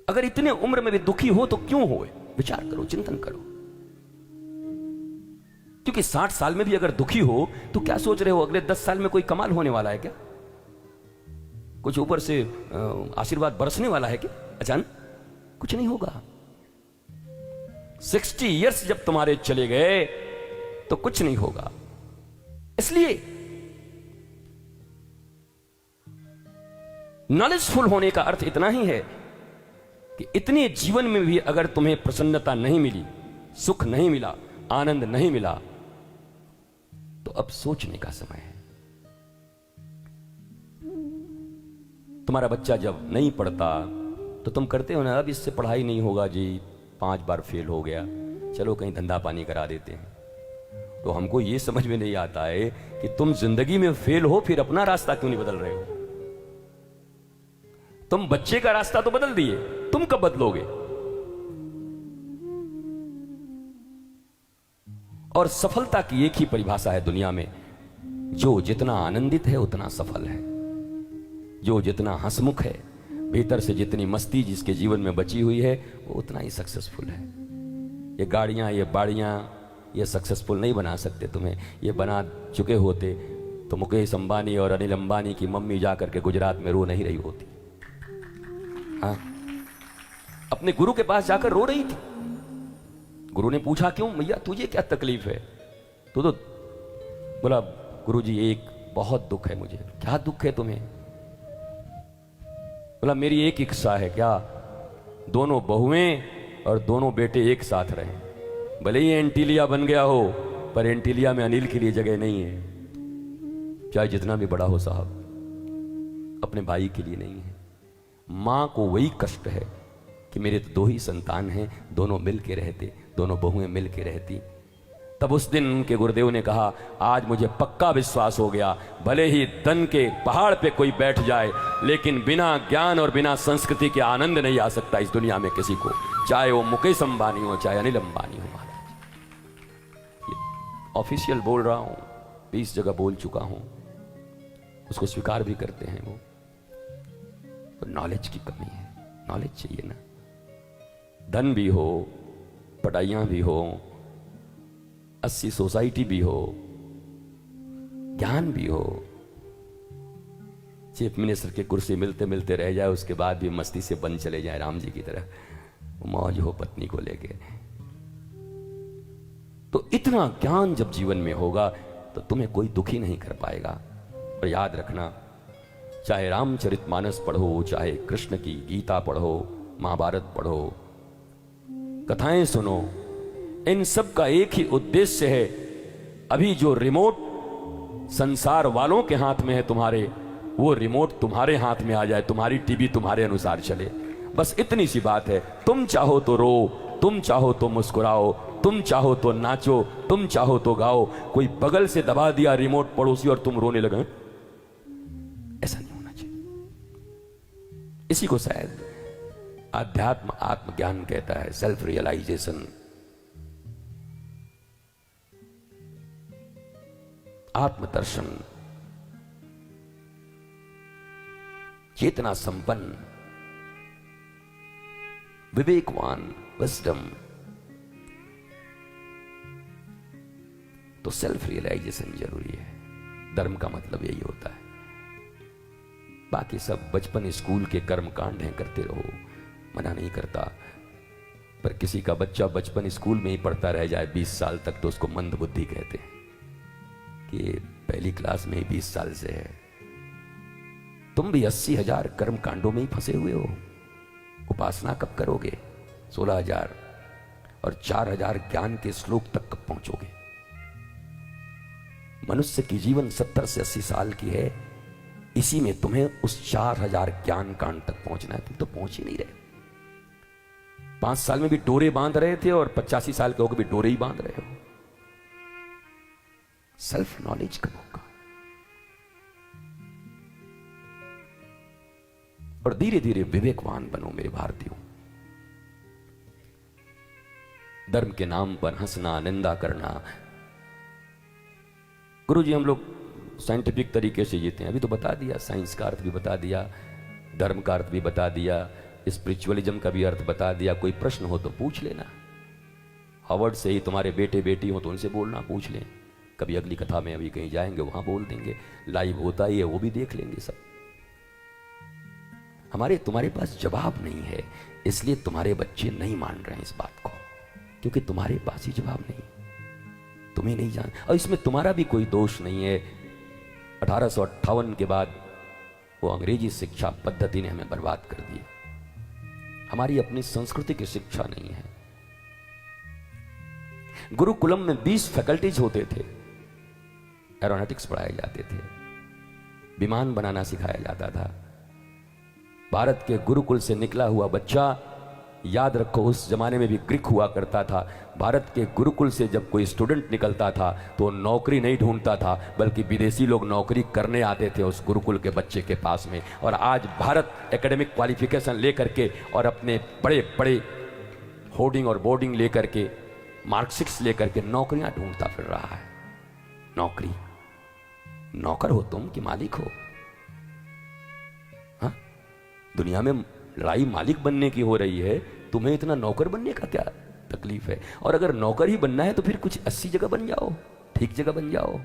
अगर इतने उम्र में भी दुखी हो तो क्यों हो? विचार करो, चिंतन करो। क्योंकि 60 साल में भी अगर दुखी हो तो क्या सोच रहे हो अगले 10 साल में कोई कमाल होने वाला है क्या? कुछ ऊपर से आशीर्वाद बरसने वाला है क्या अचानक? कुछ नहीं होगा। 60 इयर्स जब तुम्हारे चले गए तो कुछ नहीं होगा। इसलिए नॉलेजफुल होने का अर्थ इतना ही है कि इतने जीवन में भी अगर तुम्हें प्रसन्नता नहीं मिली, सुख नहीं मिला, आनंद नहीं मिला, तो अब सोचने का समय है। तुम्हारा बच्चा जब नहीं पढ़ता तो तुम करते हो ना, अब इससे पढ़ाई नहीं होगा जी, 5 बार फेल हो गया, चलो कहीं धंधा पानी करा देते हैं। तो हमको यह समझ में नहीं आता है कि तुम जिंदगी में फेल हो फिर अपना रास्ता क्यों नहीं बदल रहे हो? तुम बच्चे का रास्ता तो बदल दिए, तुम कब बदलोगे? और सफलता की एक ही परिभाषा है दुनिया में, जो जितना आनंदित है उतना सफल है, जो जितना हंसमुख है, भीतर से जितनी मस्ती जिसके जीवन में बची हुई है, वो उतना ही सक्सेसफुल है। ये गाड़ियां, ये बाड़ियां, ये सक्सेसफुल नहीं बना सकते तुम्हें। ये बना चुके होते तो मुकेश अंबानी और अनिल अंबानी की मम्मी जाकर के गुजरात में रो नहीं रही होती। हाँ, अपने गुरु के पास जाकर रो रही थी। गुरु ने पूछा, क्यों भैया, तुझे क्या तकलीफ है? तो बोला, गुरुजी एक बहुत दुख है मुझे। क्या दुख है तुम्हें? बोला, मेरी एक इच्छा है, क्या? दोनों बहुएं और दोनों बेटे एक साथ रहें। भले ही एंटीलिया बन गया हो, पर एंटीलिया में अनिल के लिए जगह नहीं है। चाहे जितना भी बड़ा हो साहब, अपने भाई के लिए नहीं है। मां को वही कष्ट है कि मेरे तो 2 ही संतान हैं, दोनों मिल के रहते, दोनों बहुएं मिल के रहती। तब उस दिन उनके गुरुदेव ने कहा, आज मुझे पक्का विश्वास हो गया, भले ही धन के पहाड़ पे कोई बैठ जाए, लेकिन बिना ज्ञान और बिना संस्कृति के आनंद नहीं आ सकता इस दुनिया में किसी को, चाहे वो मुकेश अंबानी हो, चाहे अनिल अंबानी हो। ऑफिशियल बोल रहा हूं, 20 जगह बोल चुका हूं, उसको स्वीकार भी करते हैं वो। तो नॉलेज की कमी है, नॉलेज चाहिए ना। धन भी हो, पढ़ाइयां भी हो, 80 सोसाइटी भी हो, ज्ञान भी हो, चीफ मिनिस्टर की कुर्सी मिलते मिलते रह जाए, उसके बाद भी मस्ती से बंद चले जाए राम जी की तरह, मौज हो पत्नी को लेके। तो इतना ज्ञान जब जीवन में होगा तो तुम्हें कोई दुखी नहीं कर पाएगा। और याद रखना, चाहे रामचरितमानस पढ़ो, चाहे कृष्ण की गीता पढ़ो, महाभारत पढ़ो, कथाएं सुनो, इन सब का एक ही उद्देश्य है, अभी जो रिमोट संसार वालों के हाथ में है तुम्हारे, वो रिमोट तुम्हारे हाथ में आ जाए, तुम्हारी टीवी तुम्हारे अनुसार चले। बस इतनी सी बात है। तुम चाहो तो रो, तुम चाहो तो मुस्कुराओ, तुम चाहो तो नाचो, तुम चाहो तो गाओ। कोई बगल से दबा दिया रिमोट पड़ोसी और तुम रोने लगे, ऐसा नहीं होना चाहिए। इसी को शायद आध्यात्म आत्मज्ञान कहता है, सेल्फ रियलाइजेशन, आत्मदर्शन, चेतना संपन्न, विवेकवान, विजडम। तो सेल्फ रियलाइजेशन जरूरी है। धर्म का मतलब यही होता है। बाकी सब बचपन स्कूल के कर्म कांड हैं, करते रहो, मना नहीं करता। पर किसी का बच्चा बचपन स्कूल में ही पढ़ता रह जाए 20 साल तक, तो उसको मंद बुद्धि कहते हैं कि पहली क्लास में ही 20 साल से है। तुम भी 80,000 कर्म कांडों में ही फंसे हुए हो। उपासना कब करोगे? 16,000 और 4,000 ज्ञान के श्लोक तक कब पहुंचोगे? मनुष्य की जीवन 70 से 80 साल की है, इसी में तुम्हें उस 4,000 ज्ञान कांड तक पहुंचना है। तुम तो पहुंच ही नहीं रहे। 5 साल में भी डोरे बांध रहे थे और 85 साल के होकर भी डोरे ही बांध रहे हो। सेल्फ नॉलेज कब होगा? और धीरे धीरे विवेकवान बनो मेरे भारतीयों। धर्म के नाम पर हंसना, निंदा करना। गुरुजी हम लोग साइंटिफिक तरीके से जीते हैं, अभी तो बता दिया, साइंस का अर्थ भी बता दिया, धर्म का अर्थ भी बता दिया, स्पिरिचुअलिज्म का भी अर्थ बता दिया। कोई प्रश्न हो तो पूछ लेना। हार्वर्ड से ही तुम्हारे बेटे बेटी हो तो उनसे बोलना, पूछ लें। कभी अगली कथा में अभी कहीं जाएंगे वहां बोल देंगे, लाइव होता ही है, वो भी देख लेंगे सब। तुम्हारे पास जवाब नहीं है, इसलिए तुम्हारे बच्चे नहीं मान रहे हैं इस बात को, क्योंकि तुम्हारे पास ही जवाब नहीं, तुम्हें नहीं जान। और इसमें तुम्हारा भी कोई दोष नहीं है। 1858 के बाद वो अंग्रेजी शिक्षा पद्धति ने हमें बर्बाद कर दी। हमारी अपनी संस्कृति की शिक्षा नहीं है। गुरुकुलम में 20 फैकल्टीज होते थे। एरोनॉटिक्स पढ़ाए जाते थे, विमान बनाना सिखाया जाता था। भारत के गुरुकुल से निकला हुआ बच्चा, याद रखो उस जमाने में भी ग्रीक हुआ करता था। भारत के गुरुकुल से जब कोई स्टूडेंट निकलता था तो नौकरी नहीं ढूंढता था, बल्कि विदेशी लोग नौकरी करने आते थे उस गुरुकुल के बच्चे के पास में। और आज भारत एकेडमिक क्वालिफिकेशन लेकर के और अपने बड़े बड़े होर्डिंग और बोर्डिंग लेकर के, मार्कशीट्स लेकर के नौकरियां ढूंढता फिर रहा है। नौकरी, नौकर हो तुम कि मालिक हो? हाँ, दुनिया में लड़ाई मालिक बनने की हो रही है, तुम्हें इतना नौकर बनने का क्या तकलीफ है? और अगर नौकर ही बनना है तो फिर कुछ 80 जगह बन जाओ, ठीक जगह बन जाओ।